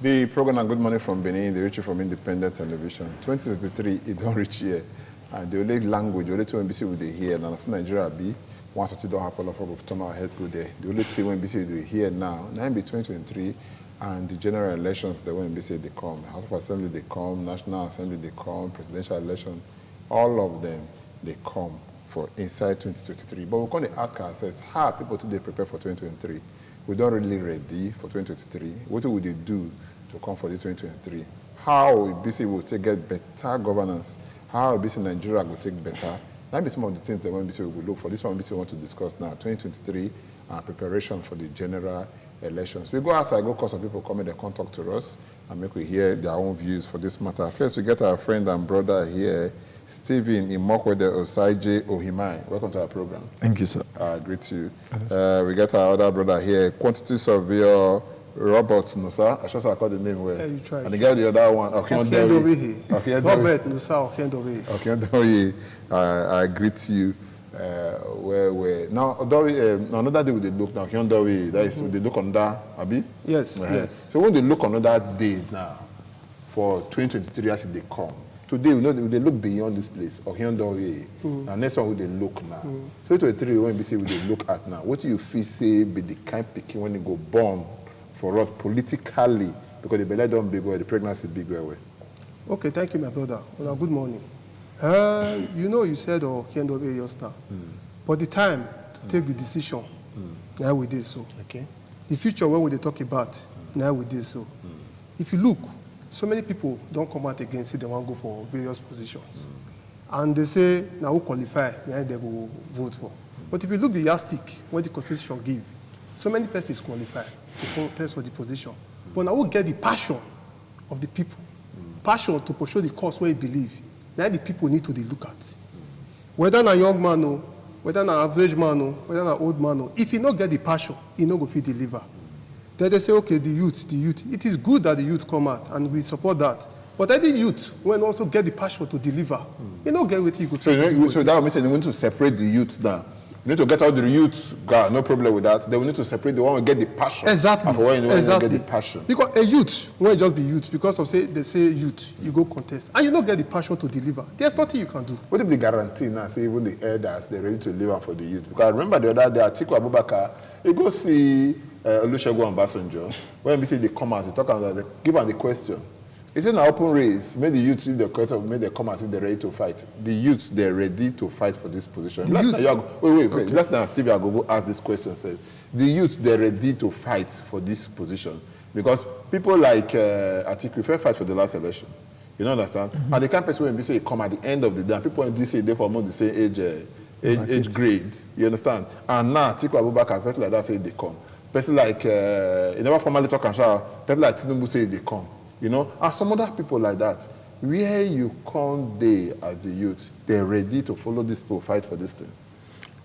The program Good Morning from Benin, they reach you from independent television. 2023, it don't reach here. And the only language, the only thing NBC will hear now, so Nigeria be, once it don't happen, of turn our head go there. The only thing NBC will hear now, be 2023, and the general elections, the way NBC they come, the House of Assembly they come, National Assembly they come, presidential election, all of them, they come for inside 2023. But we're going to ask ourselves, how are people today prepare for 2023? We don't really ready for 2023. What will they do to come for the 2023? How BC will take get better governance? How BC Nigeria will take better? That be some of the things that BC will look for. This one BC want to discuss now. 2023 preparation for the general elections. We go outside, go call some people come and they come talk to us and make we hear their own views for this matter. First, we get our friend and brother here, Stephen Imokwede Osaije Ohimai. Welcome to our program. Thank you, sir. Great to you. We get our other brother here, Quantity Surveyor Robert Nusa. I should have called the name well. Yeah, you tried. And the guy the other one, Okendowe. Robert Nusa Okendowe. Okendowe. I greet you. Now, another day with the look now, Okendowe, that is with the look on that, Abi? Yes, yes. So when they look on that day now, for 2023 as they come, today, we know they look beyond this place, Okendowe. And next one, they look now. 2023, when we see what they look at now, what do you feel say be the kind picking when they go born for us politically, because the belly don't big well, the pregnancy big well. Okay, thank you, my brother. Well, good morning. You know, you said Okendowe just now, but the time to take the decision, now we did so. Okay. The future, when we they talk about, now we did so. If you look, so many people don't come out against it, they want to go for various positions. And they say, now who qualify, then they will vote for. But if you look the yardstick, what the Constitution give, so many persons qualify to contest for the position. But now we get the passion of the people, passion to pursue the cause where you believe. Now the people need to look at. Whether a young man or whether an average man or whether an old man or if you not get the passion, you not go fit deliver. Then they say, okay, the youth. It is good that the youth come out and we support that. But any youth when also get the passion to deliver, you don't get what you go to. So that means they want to separate the youth now. You need to get out the youth, God, no problem with that. Then we need to separate the one who get the passion. Exactly. Get the passion. Because a youth, when just be youth, because of they say youth, you go contest. And you don't get the passion to deliver. There's nothing you can do. What if the guarantee now, say even the elders, they're ready to deliver for the youth? Because I remember the other day, Atiku Abubakar, he go see Olusegun Obasanjo. When we see they come out, they talk about they give them the question. It's an open race. May the youth, if they come out, if they're ready to fight. The youths, they're ready to fight for this position. Wait. Let's now, Steve, I'll go ask this question. Say, the youths, they're ready to fight for this position. Because people like Atiku, if they fight for the last election, you understand? And the campus when we say come at the end of the day, people when we say they're for almost the same age grade, you understand? And now, Atiku Abubakar, people like that say they come. People like, you never formally talk and shout, people like Tinubu say they come. You know, and some other people like that, where you come there as the youth, they're ready to follow this people, fight for this thing.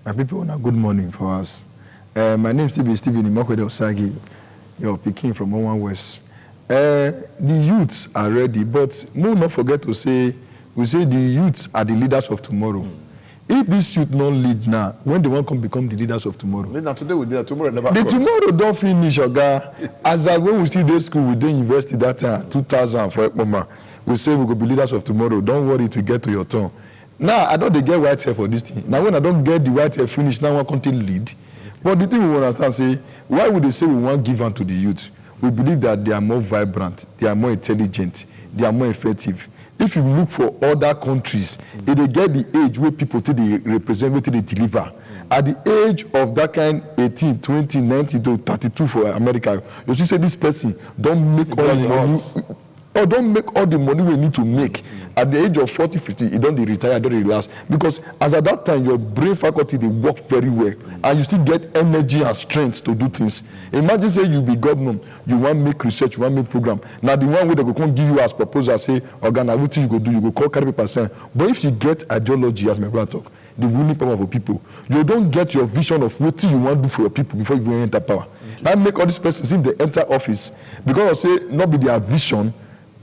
My people, good morning for us. My name is Stephen Imokwede Osaige, your Peking from Owan West. The youths are ready, but no, not forget to say, we say the youths are the leaders of tomorrow. If this youth not lead now, when they want to become the leaders of tomorrow? Now today we did, tomorrow never the come. Tomorrow don't finish, Oga. As when we still do school, we did university that time, 2000 for Ekpoma. We say we could be leaders of tomorrow. Don't worry, it will get to your turn. Now, I don't get white hair for this thing. Now, when I don't get the white hair finished, now I want to lead. But the thing we want to understand, say, why would they say we want to give on to the youth? We believe that they are more vibrant, they are more intelligent, they are more effective. If you look for other countries, they get the age where people they represent, where they deliver. At the age of that kind, 18, 20, 19 to 32 for America, you see, say this person don't make all the money, or don't make all the money we need to make. At the age of 40, 50, you don't retire, don't relax. Because as at that time, your brain faculty, they work very well. And you still get energy and strength to do things. Imagine say you be governor, you want to make research, you want to make program. Now the one where they go come give you as proposal, say, Organa, what you go do, you go call carry paper sign. But if you get ideology, as my brother talk, the ruling power of people, you don't get your vision of what you want to do for your people before you enter power. That make all these persons, if they enter office, because I say, not be their vision,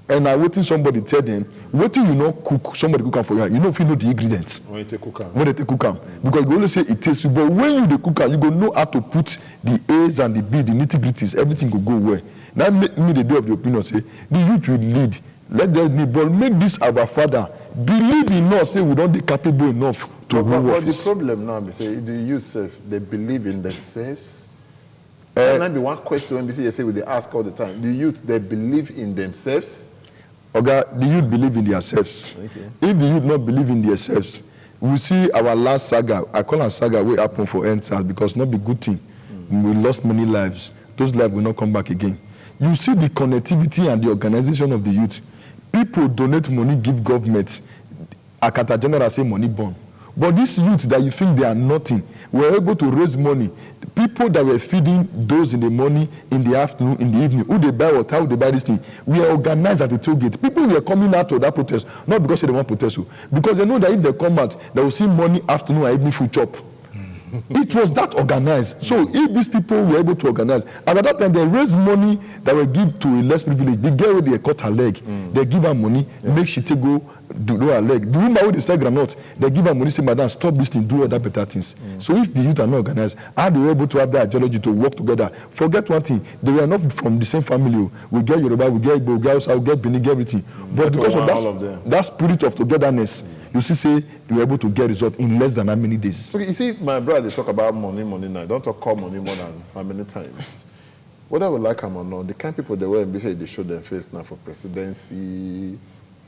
and I waiting somebody tell them, waiting you know cook, somebody cook for you. You know if you know the ingredients. When you take cook am. When they take cook am. Because you only say it tastes good. But when you the cook am, you go know how to put the A's and the B, the nitty-gritties, everything will go well. That make me the day of the opinion say the youth will lead. Let them lead, but make this our father believe in us. Say we don't be capable enough to rule office. But the problem now, we say the youth they believe in themselves. That might be one question when we say we ask all the time. The youth they believe in themselves. Okay, the youth believe in themselves. Okay. If the youth not believe in themselves, we see our last saga. I call it saga. We happen for NSAS because not be good thing. We lost many lives. Those lives will not come back again. You see the connectivity and the organization of the youth. People donate money, give government. Akata General say money born. But this youth that you think they are nothing, were able to raise money. People that were feeding those in the morning, in the afternoon, in the evening, who they buy water, who they buy this thing, we are organized at the tailgate. People were coming out to that protest, not because they want protest, because they know that if they come out, they will see morning, afternoon, and evening food chop. It was that organized. So if these people were able to organize, and at that time they raised money that were give to a less privileged. The girl they cut her leg, they give her money, make she take go do her leg. The woman who they sell granite, they give her money, say, madam, stop this thing, do other better things. So if the youth are not organized, how they were able to have that ideology to work together? Forget one thing, they were not from the same family. We get Yoruba, we get Igbo, we get Hausa, we get Benin, get everything. But because of that spirit of togetherness, you see, say you were able to get result in less than how many days? Okay, you see, my brother, they talk about money now. Don't talk about money more than how many times. Whether we like them or not, the kind of people they were in BC, they show their face now for presidency,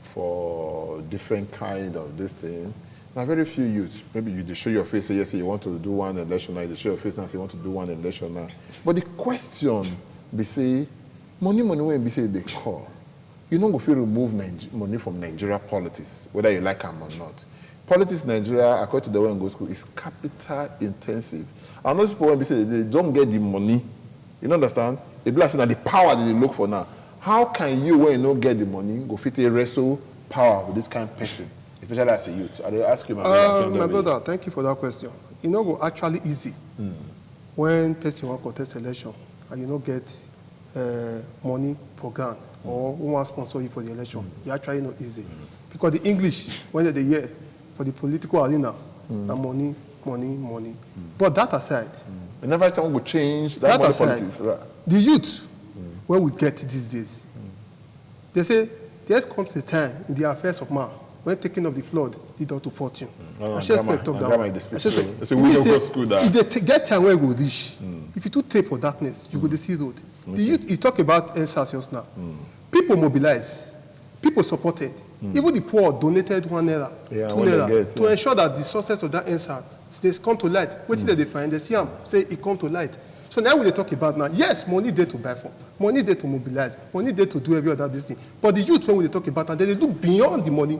for different kind of this thing. Now, very few youths, maybe you show your face, say, yes, you want to do one election now, you show your face now, say you want to do one election now. But the question, be say, money when be say they call. You don't go feel remove money from Nigeria politics, whether you like them or not. Politics in Nigeria, according to the way in go school, is capital intensive. And those people, when they say they don't get the money, you understand? It's like saying that the power that they look for now. How can you, when you don't get the money, go fit a wrestle power with this kind of person, especially as a youth? I will ask you, my brother, thank you for that question. You know, go actually easy when person want contest election and you don't get money per grant. Or who wants to sponsor you for the election. You actually not easy. Because the English, when they hear for the political arena, the money. But that aside, whenever time will change, that money aside, politics, right? The youth, when we get these days, they say there's comes a time in the affairs of man when taking of the flood lead up to fortune. I should expect of that one. If they get time where we will reach, if you do take for darkness, you go to see road. The youth, you talk about NSAS just now. People mobilized, people supported. Even the poor donated ₦1, ₦2 to ensure that the success of that NSAS they come to light. What did they find? They see them say it come to light. So now we talk about now, yes, money there to buy from, money there to mobilize, money there to do every other this thing. But the youth, when we talk about that, they look beyond the money.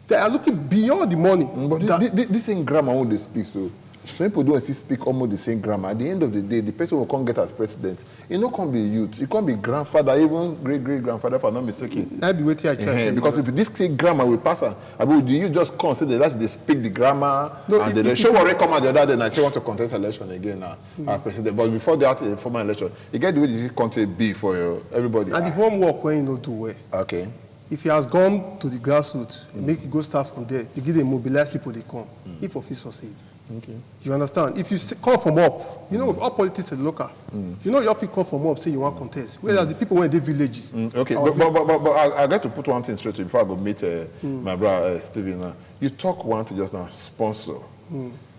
They are looking beyond the money. But this ain't grammar when they speak, so people don't speak almost the same grammar. At the end of the day, the person who can't get as president, it not can be youth, it can't be grandfather, even great-great-grandfather, if I'm not mistaken. That'd be what I try because if this grammar will pass, I mean, do you just consider that they speak the grammar and they show what come out the other day and I say want to contest election again now, president. But before that formal election, you get the way this country be for everybody. And the homework when you know do well. Okay. If he has gone to the grassroots, make it go start from there, you give them mobilize people, they come. If of his succeed. Okay. You understand? If you come from up, you know, all politics is local. You know, your people come from up, say you want contest. Whereas the people when they villages. Okay, but I got to put one thing straight to you before I go meet my brother Steven. You talk one thing just now, sponsor.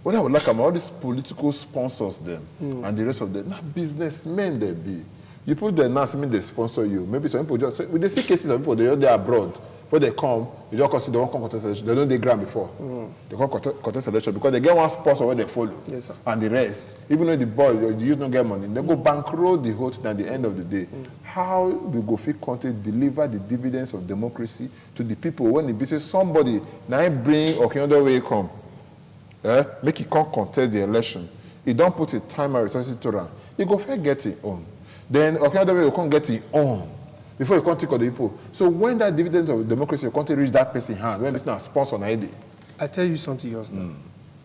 What I would like about all these political sponsors them and the rest of them, not businessmen they be. You put them now, mean they sponsor you. Maybe some people just say, with the see cases of people they're abroad. When they come, you just consider they won't come contest election. They don't they grant before. They come contest election because they get one sponsor where they follow. Yes, sir. And the rest, even though the boy, the youth don't get money, they go bankroll the whole thing at the end of the day. How we go fit country deliver the dividends of democracy to the people when it be say somebody now bring okay other way come, make it come contest the election. He don't put a time and resources to run. He go fair get it on. Then okay other way you can't get it on. Before you can't take of the people. So when that dividend of democracy, you can't reach that person's hand, when it's not sponsor on ID. I tell you something else now.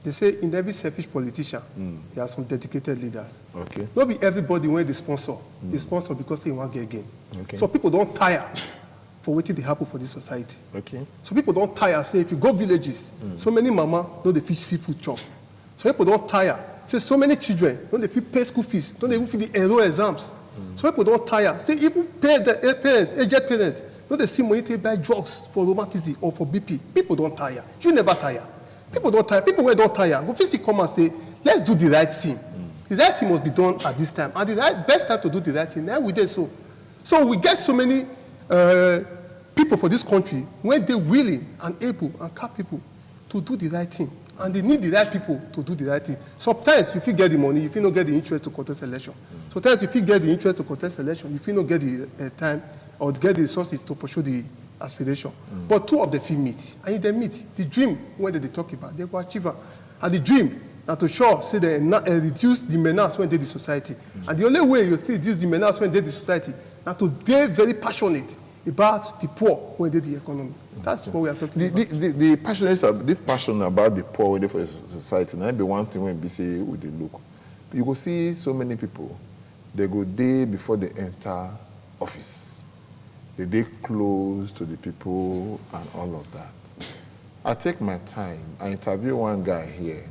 They say in every selfish politician, there are some dedicated leaders. Okay. Not be everybody when they sponsor. They sponsor because they want to get gain. Okay. So people don't tire for waiting to happen for this society. Okay. So people don't tire. Say if you go villages, so many mama know they fish seafood chop. So people don't tire. Say so many children don't they pay school fees, don't they even feed the enroll exams. So people don't tire. See, even parents, aged parents, don't they see money to buy drugs for rheumatism or for BP? People don't tire. You never tire. People don't tire. People when don't tire, go physically come and say, let's do the right thing. The right thing must be done at this time. And the best time to do the right thing, now we did so. So we get so many people for this country when they're willing and able and capable to do the right thing. And they need the right people to do the right thing. Sometimes if you get the money, if you don't get the interest to contest election. Sometimes if you get the interest to contest election, if you don't get the time or get the resources to pursue the aspiration. But two of the few meet. And if they meet, the dream, when they talk about, they will achieve it. And the dream, that to sure, say they reduce the menace when they the society. And the only way you reduce the menace when they the society, that to they very passionate about the poor when they the economy. That's what we are talking about. The passionate, this passion about the poor when they for society, now be one thing when we say with the look. You go see so many people, they go day before they enter office. They close to the people and all of that. I take my time. I interview one guy here,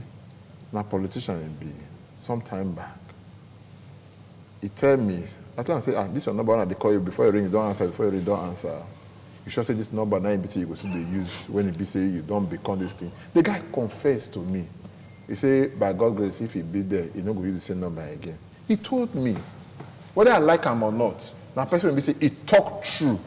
not politician in B, some time back. He tell me, I tell him, say, this is your number one, they call you before you ring, you don't answer, before you ring, you don't answer. You should say this number, now you go to the use when it be say you don't become this thing. The guy confessed to me. He said, by God's grace, if he be there, he not going to use the same number again. He told me, whether I like him or not, now person will be say, he talked true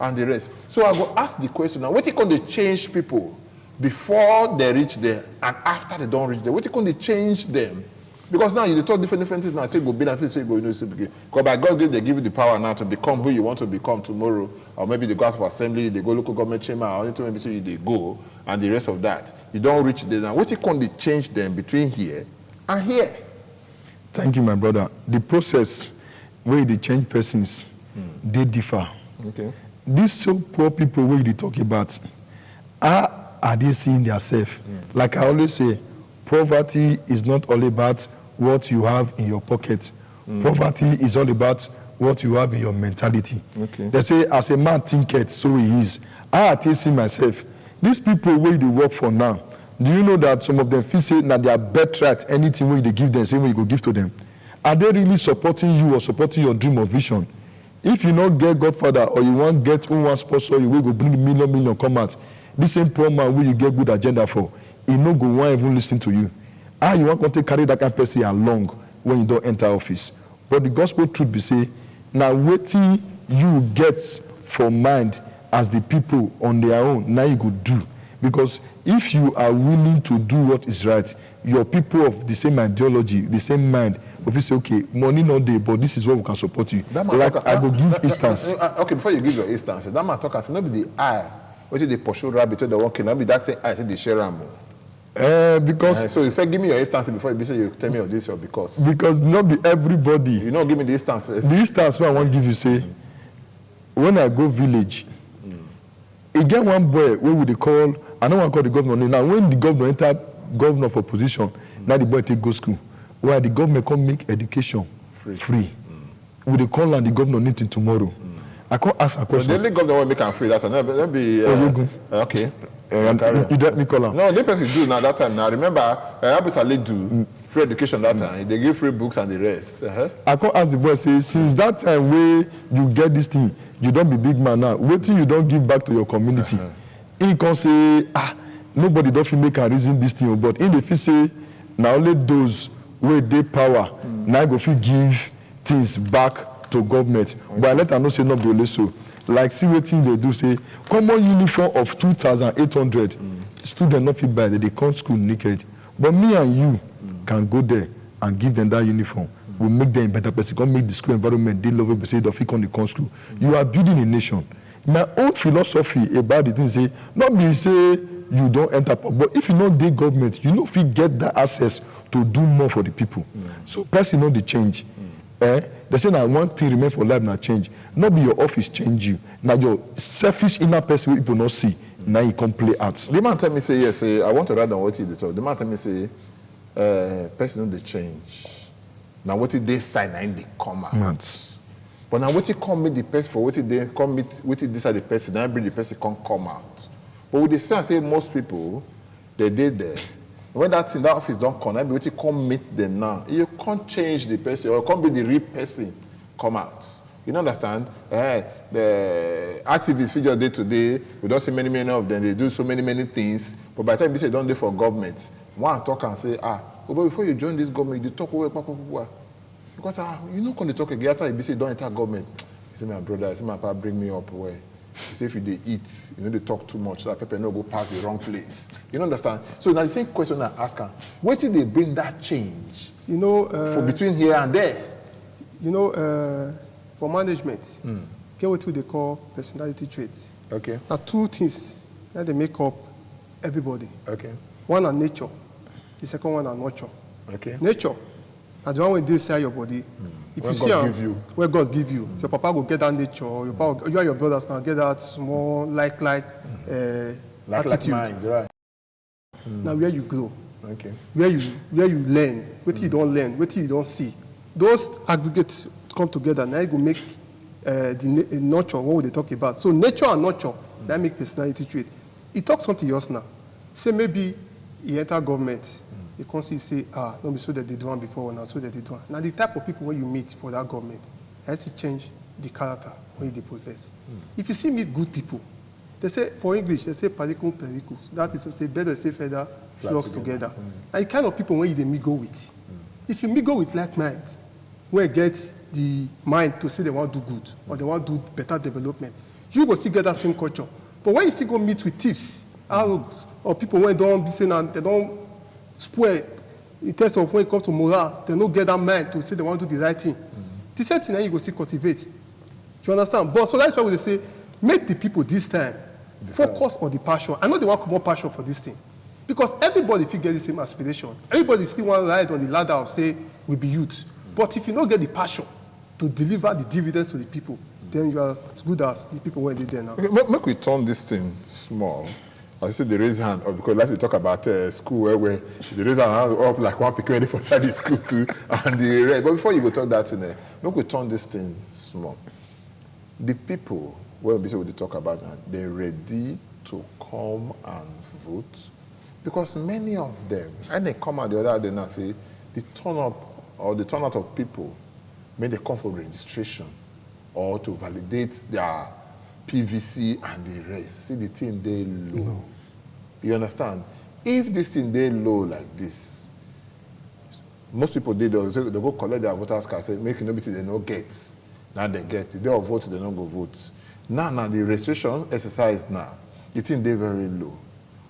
and the rest. So I go ask the question now, what can they change people before they reach there and after they don't reach there? What can they change them? Because now you talk different things now. Say go be that place, say go, because by God's grace, they give you the power now to become who you want to become tomorrow. Or maybe they go out for assembly, they go local government chairman, or anything, maybe say they go, and the rest of that. You don't reach there now. What can they change them between here and here? Thank you, my brother. The process where they change persons, they differ. Okay. These so poor people where they talk about, are they seeing themselves? Like I always say, poverty is not all about what you have in your pocket. Poverty is all about what you have in your mentality. Okay. They say, as a man thinketh, so he is. I see myself. These people where they work for now, do you know that some of them feel say that they are better at anything where they give them, same way you go give to them? Are they really supporting you or supporting your dream or vision? If you not get Godfather or you want get who wants sponsor you, we go bring million come out. This same poor man will you get good agenda for, he no go want even listen to you. You want to carry that kind of person along when you don't enter office. But the gospel truth be say, now waiting you get for mind as the people on their own, now you go do. Because if you are willing to do what is right, your people of the same ideology, the same mind, if you say, okay, money not there, but this is what we can support you. Like I will give instance. Okay, before you give your instance, that man talk as not be the eye, what is the pursue rabbit to the one can not be that thing I say the share am. Because so if you give me your instance before you say you tell me of this or because not be everybody. You know, give me the instance first. The instance I want to give you say, when I go village, again one boy where would they call? I don't want to call the governor. Now when the governor enter governor for position, now the boy take go school. Why the government come make education free. Would they call and the governor meeting tomorrow? I can't ask a question. The only governor will make them free that time. That be okay. You let me call him. No, the person do now that time. Now remember, Abisale do free education that time. They give free books and the rest. I can't ask the boy say, since that time where you get this thing, you don't be big man now. Wait till you don't give back to your community. He can say, nobody don't feel make a reason this thing, but in the feel say, now only those where they power, now go feel give things back to government. Okay. But let her not say not be only so. Like see what thing they do say, common uniform of 2,800, students not feel bad, they come school naked. But me and you can go there and give them that uniform. We'll make them better person, come make the school environment, they love it, say they fit on the con school. You are building a nation. My own philosophy about the thing say, not be say you don't enter, but if you know the government, you know if you get the access to do more for the people. So person know the change. They say now one thing remain for life now change. Not be your office change you. Now your selfish inner person people not see. Now you can play out. The man tell me say yes, I want to write down what he did. The man tell me say person know the change. Now what they sign and they come out. But now what you come meet the person for what they come meet what you decide the person, now bring the person come out. But with the sense say most people they did there. When that in that office don't come, what you come meet them now. You can't change the person or you can't be the real person come out. You don't understand? The activists figure day to day, we don't see many of them, they do so many things, but by the time you say don't do for government, one talk and say, but before you join this government, you talk away, because you know when they talk again, after you say don't enter government, you say, my brother, I say, my papa bring me up where? You say if they eat, they talk too much, so that people no go past the wrong place. You don't understand? So now the same question I ask her, where did they bring that change? For between here and there? For management, get what they call personality traits. Okay. Now, two things that they make up everybody. Okay. One are nature. The second one are nurture. Okay. Nature, and the one when they inside your body. If where you see God give you. Where God give you, your papa will get that nature. Your papa, you and your brothers can get that small attitude. Like mind, right? Now where you grow, okay. Where you learn, what you don't learn, what you don't see. Those aggregates come together. Now it will make the nurture. What would they talk about? So nature and nurture that make personality trait. He talks something else now. Say maybe he enter government. You can't see say, not be so that they do one before, now so that they do one. Now the type of people when you meet for that government has to change the character when they possess. If you see meet good people, they say, for English, they say paricum pericus. That is to say better say feather flocks together. And the kind of people when you meet go with. If you meet go with like mind, where get the mind to say they want to do good or they want to do better development, you will still get that same culture. But when you still go meet with thieves, arrows, or people when they don't be saying and they don't spoil in terms of when it comes to morale, they don't get that mind to say they want to do the right thing. The same thing that you go still cultivate. You understand? But so that's why we say, make the people this time focus on the passion. I know they want more passion for this thing. Because everybody, if you get the same aspiration, everybody still want to ride on the ladder of say, we'll be youth. But if you don't get the passion to deliver the dividends to the people, then you are as good as the people where they there now. Okay, make we turn this thing small. I see the raise hand, because let's talk about school where the raise hand up like one pick ready for study school too, and the rest. But before you go talk that in there, make we turn this thing small. The people, when we talk about that, they're ready to come and vote, because many of them, and they come out the other day and say, the turnout of people, may they come for registration or to validate their PVC and the rest. See the thing they low. No. You understand? If this thing they low like this, most people they go collect their voters card, say make nobody they no get. Now they get. They all vote, they don't go vote. Now the registration exercise now, the thing they very low.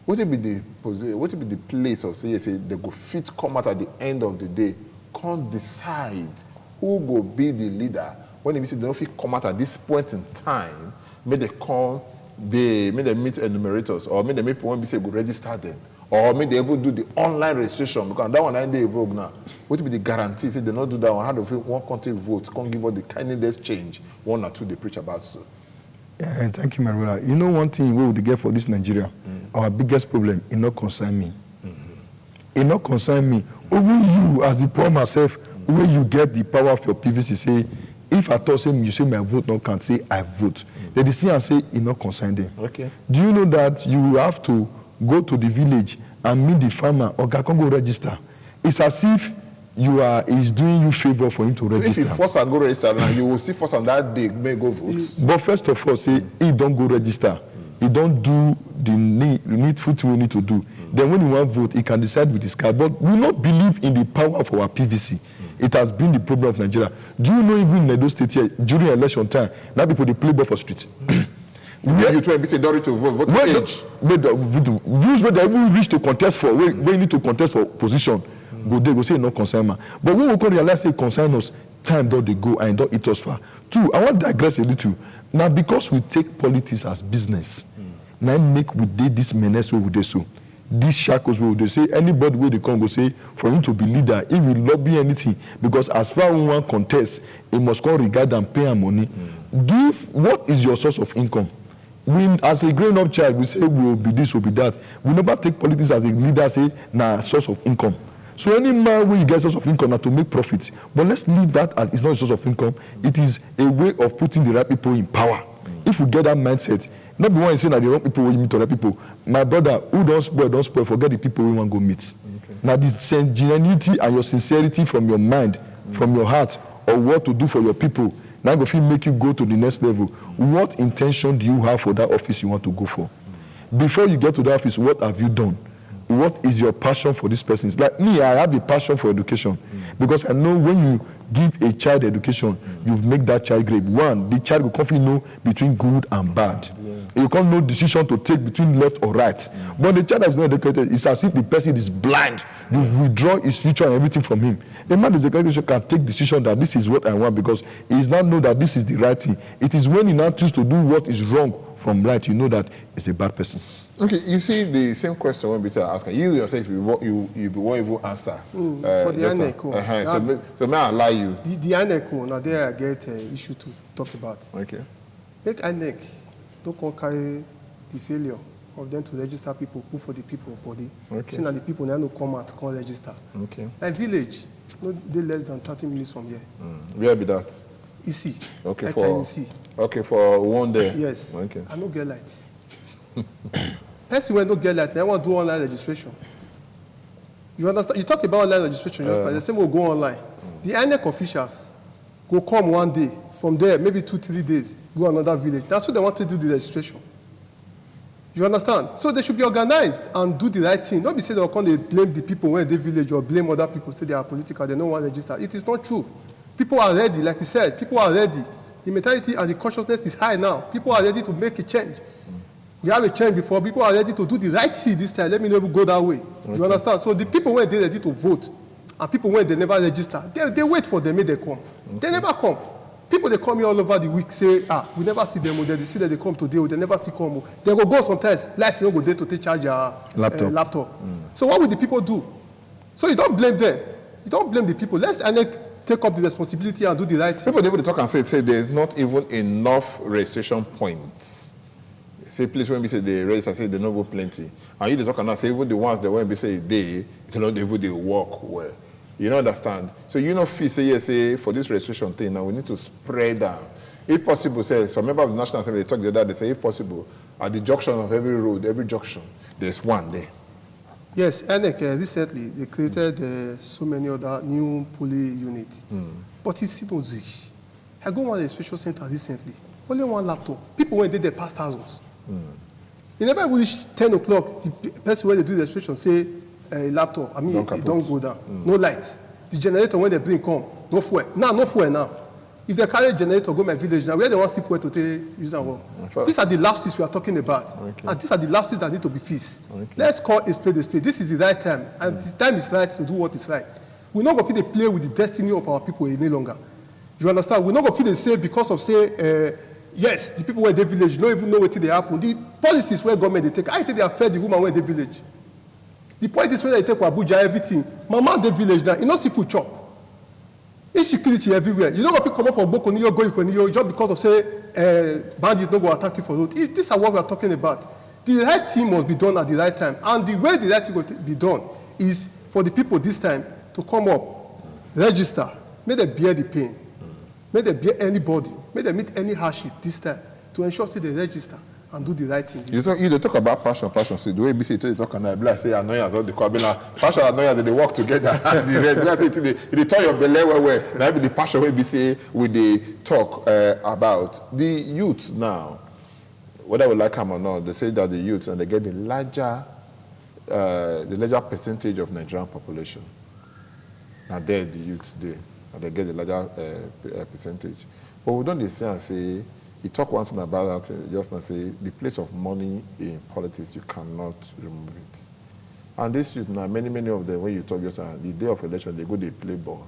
What will be the place of say they go fit come out at the end of the day, can't decide who will be the leader when they don't fit come out at this point in time. May they meet enumerators, or may they make people say go register them, or may they even do the online registration, because that one they evoke now. What will be the guarantee? Say they not do that one, how do one country vote, can't give us the kindness change, one or two they preach about so. Yeah, thank you, my brother. You know one thing we would get for this Nigeria, our biggest problem, it not concern me. It not concern me. Even you, as the poor myself, where you get the power of your PVC, say, if I thought you say my vote not can say I vote. They see and say it not concern them. Okay. Do you know that you have to go to the village and meet the farmer or can go register? It's as if is doing you favor for him to register. If you force and go register now, you will see force on that day may go vote. But first of all, say he don't go register. He don't do the needful thing we need to do. Then when he want vote, he can decide with his card. But we not believe in the power of our PVC. It has been the problem of Nigeria. Do you know even in Edo State here, during election time, now people they play ball for street. You try to vote age. Use where they will reach to contest for, where you need to contest for position. Go there, go say no concern man. But when we can realize say concern us, time don't they go and don't eat us far. Two, I want to digress a little. Now because we take politics as business, now make we did this menace where we do so. These shackles will they say anybody where they come go say for him to be leader, he will lobby anything because as far as one contest, he must come regard and pay him money. What is your source of income? When as a grown up child we say we will be this, will be that. We never take politics as a leader say na source of income. So any man when you get source of income now to make profit. But let's leave that as it's not a source of income. It is a way of putting the right people in power. If we get that mindset. Not be one saying that the wrong people will meet other people. My brother, who don't spoil, forget the people we want to go meet. Okay. Now this genuinity and your sincerity from your mind, from your heart, or what to do for your people, now go fit make you go to the next level. What intention do you have for that office you want to go for? Before you get to that office, what have you done? What is your passion for this person? It's like me, I have a passion for education because I know when you give a child education, you make that child great. One, the child will confidently know between good and bad. You can't know decision to take between left or right. But the child that is not educated, it's as if the person is blind. You withdraw his future and everything from him. A man is educated can take decision that this is what I want because he is now know that this is the right thing. It is when he now choose to do what is wrong from right, you know that it's a bad person. Okay, you see the same question when people are asking you yourself, you won't even answer. For the INEC, so may I allow you? The INEC, now there I get issue to talk about. Okay. Make INEC don't carry the failure of them to register people, put for the people body. Okay. So now the people now no come out, can't register. Okay. Like village, no, they less than 30 minutes from here. Where be that? EC. Okay, like for EC. Okay, for one day. Yes. Okay. I no get light. Person when no get light, they want to do online registration. You understand? You talk about online registration, the same will go online. The INEC officials go come one day, from there, maybe 2-3 days, go another village. That's what they want to do the registration. You understand? So they should be organized and do the right thing. Not be say they'll come they blame the people when they village or blame other people, say they are political, they don't want to register. It is not true. People are ready, like you said, people are ready. The mentality and the consciousness is high now. People are ready to make a change. We have a change before. People are ready to do the right thing this time. Let me never go that way. Okay. You understand? So the people when they're ready to vote and people when they never register, they wait for them, they come. Okay. They never come. People, they come here all over the week, say, we never see them, they see that they come today, they never see come. They go sometimes, light go there to take charge your laptop. So what will the people do? So you don't blame them. You don't blame the people. Let's take up the responsibility and do the right thing. People, they will talk and say there's not even enough registration points. Say, please, when we say they register, say they don't go plenty. And you talk and now say, even the ones that when we say they don't even they work well. You don't understand? So you know, fee say, yes, say, for this registration thing, now we need to spread down. If possible, say, some member of the National Assembly, they talk the other day, they say, if possible, at the junction of every road, every junction, there's one there. Yes, INEC recently, they created so many other new polling units. But it's still not rich. I go to one registration center recently, only one laptop. People went there past thousands. You never reach 10 o'clock, the person when they do the registration say, laptop, I mean, it don't go down. No light. The generator, when they bring come, no fuel. No fuel now. If they carry a generator, go my village now, where they want to see fuel to use and work. These are the lapses we are talking about. Okay. And these are the lapses that need to be fixed. Okay. Let's call a spade a spade. This is the right time. And the time is right to do what is right. We're not going to play with the destiny of our people any longer. You understand? We're not going to say because of, say, yes, the people where they village don't even know what they happen. The policies where government they take, I think they affect the woman where they village. The point is when they take Abuja, everything. Mama, the village now, you know, see food chop. Insecurity everywhere. You don't have to come up from Boko Niyo, go Ikoniyo, just because of, say, bandits don't go attack you for road. This is what we are talking about. The right thing must be done at the right time. And the way the right thing will be done is for the people this time to come up, register, may they bear the pain, may they bear anybody, may they meet any hardship this time to ensure that they register and do the right thing. You talk about passion. See, the way BC talk and I like say annoyance all the Kabila. Passion and annoyance they work together. They turn your belly where now be the passion where BC with the talk about the youth now. Whether we like them or not, they say that the youth and they get the larger percentage of Nigerian population. Now there the youth there, and they get the larger percentage. But we don't say and say. He talked once about that, just now say, the place of money in politics, you cannot remove it. And this youth now, many of them, when you talk just now, the day of election, they go, they play ball.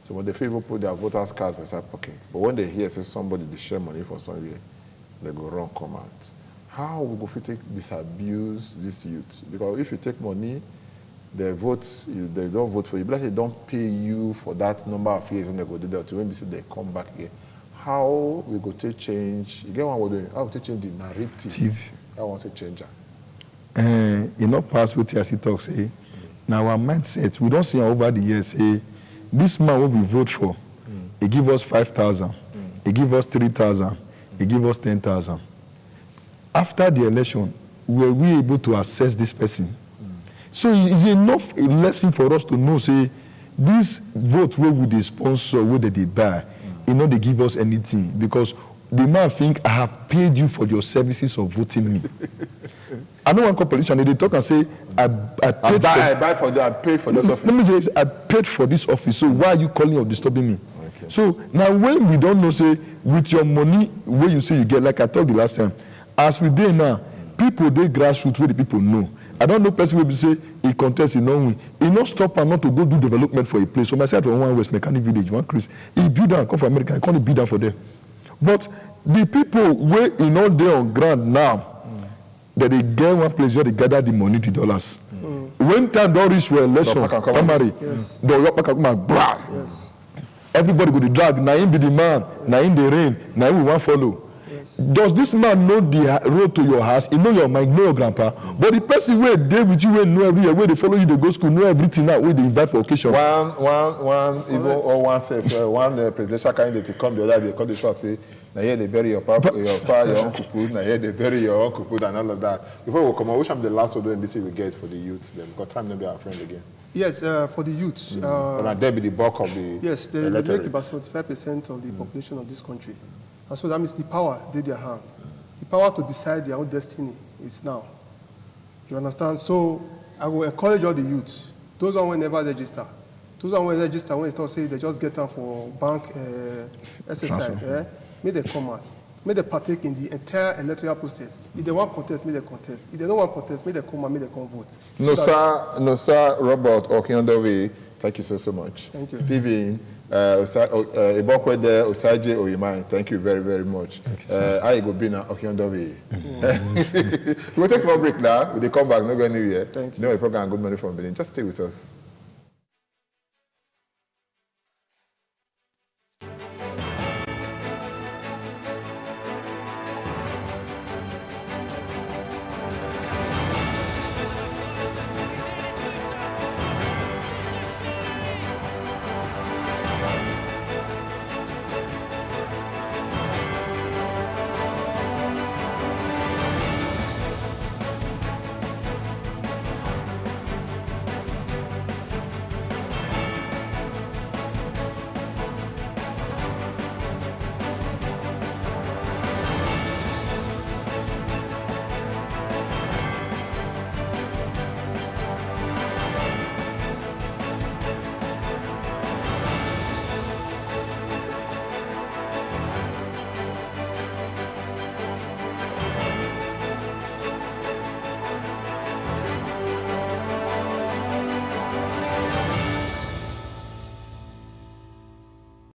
So when they favor put their voters' cards for their pocket, but when they hear, say, somebody, they share money for somewhere, they go wrong, come out. How we go disabuse this youth? Because if you take money, they don't vote for you, but they don't pay you for that number of years, and they go do that to when they come back again. How we go to change, you get what we're doing, how to change the narrative. I want to change that. You know, past what he talks, say, now our mindset, we don't see over the years, say, this man will be vote for, he give us 5,000, he give us 3,000, he give us 10,000. After the election, were we able to assess this person? So it's enough a lesson for us to know, say, this vote where would they sponsor, where they buy, they give us anything because the man think I have paid you for your services of voting me. I know one politician, they talk and say, I paid for this office. Let me say, I paid for this office, so why are you calling or disturbing me? Okay. So now when we don't know, say, with your money, where you say you get, like I told you last time, as we do now, people, they grassroots where the people know. I don't know person will say, he contest, he don't win. He not stop and not to go do development for a place. So myself from one West Mechanic Village, one Chris, he build down, come from America, I can't build down for them. But the people where in all day on ground now, that they get one place where they gather the money, the dollars. When time don't reach for election, primary, yes. Everybody go to drag, now him be the man, now in the rain, now we want follow. Yes. Does this man know the road to your house? He know your mind, know your grandpa. But the person where they with you, where know everywhere, where they follow you, they go school, know everything now, where they invite for occasion. One presidential candidate to come the other day, come the show and say, now here they bury your papa, your uncle put, now here they bury your uncle put, and all of that. Before we come on, which I'm the last of the NBC we get for the youth? Then got time to be our friend again. Yes, for the youth. And there be the bulk of the. Yes, they make about 75% of the population of this country, and so that means the power in their hand. The power to decide their own destiny is now. You understand? So I will encourage all the youth. Those who will never register. Those who will register when it's not say they just get down for bank exercise. May they come out. May they partake in the entire electoral process. If they want contest, may they contest. If they don't want contest, may they come and may they come vote. No, sir, Robert Okiondowe, thank you so much. Thank you. Stephen, Osaje Oyimai, thank you very, very much. I go be now Okiondowe. We'll take a small break now. We'll come back, not go anywhere. Thank you. No, a program Good Morning from Benin. Just stay with us.